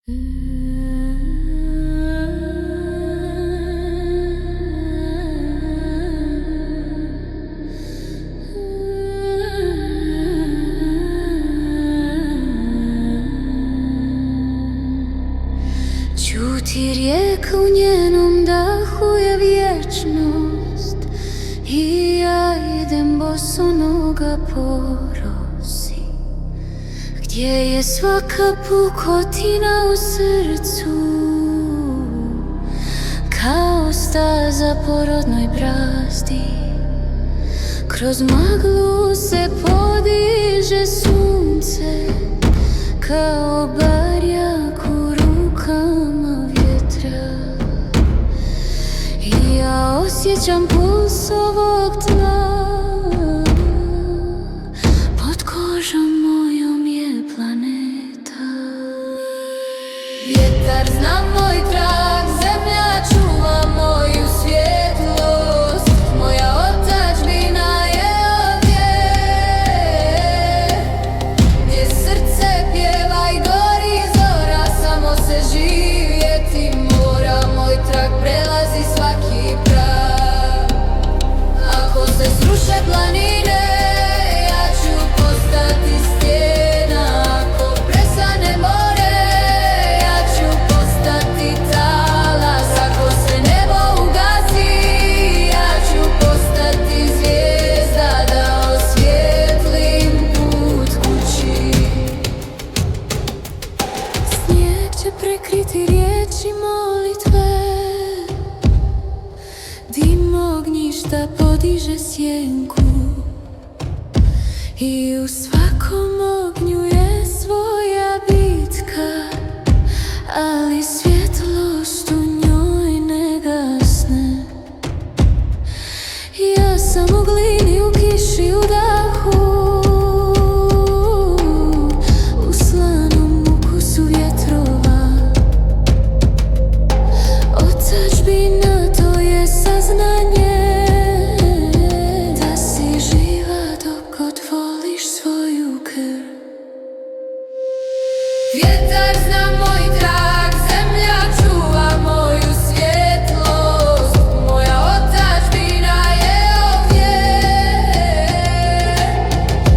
Čuti rijeka u njenom dahu je vječnost, i ja idem bosonoga po rosi, gdje je svaka pukotina u srcu kao staza po rodnoj brazdi. Kroz maglu se podiže sunce kao barjak u rukama vjetra, i ja osjećam puls ovog tla. Pod kožom mojom je planeta. Vjetar zna moj trag, zemlja čuva moju svjetlost. Moja otadžbina je ovdje, gdje srce pjeva i gori zora. Samo se živjeti mora, moj trag prelazi svaki prag. Ako se sruše planine, ja ću postati stijena. Ako presane more, ja ću postati talas. Ako se nebo ugasi, ja ću postati zvijezda, da osvijetlim put kući. Snijeg će prekriti riječi molitve, dim ognjišta podiže sjenku, i u svakom ognju je svoja bitka, ali svjetlost u njoj ne gasne. Ja sam u glini, u kiši, u dahu, u slanom ukusu vjetrova. Otadžbina, to je saznanje da si živa dok god voliš svoju krv. Vjetar zna moj trag, zemlja čuva moju svjetlost. Moja otadžbina je ovdje,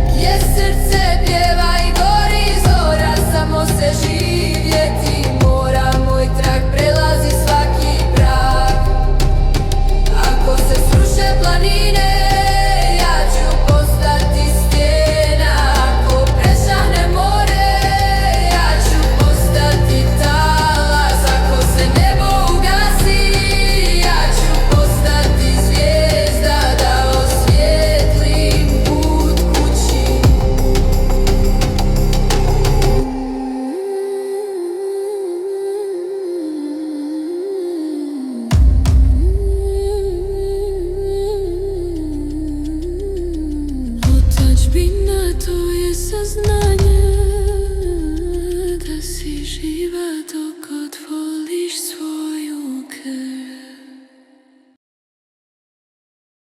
gdje srce pjeva i gori zora. Samo se živjeti mora, moj trag prelazi svaki prag. Ako se sruše planine, ja ću postati stijena. Ako presahne more, ja ću postati talas. Ako se nebo ugasi, ja ću postati zvijezda, da osvijetlim put kući. Otadžbina, to je saznanje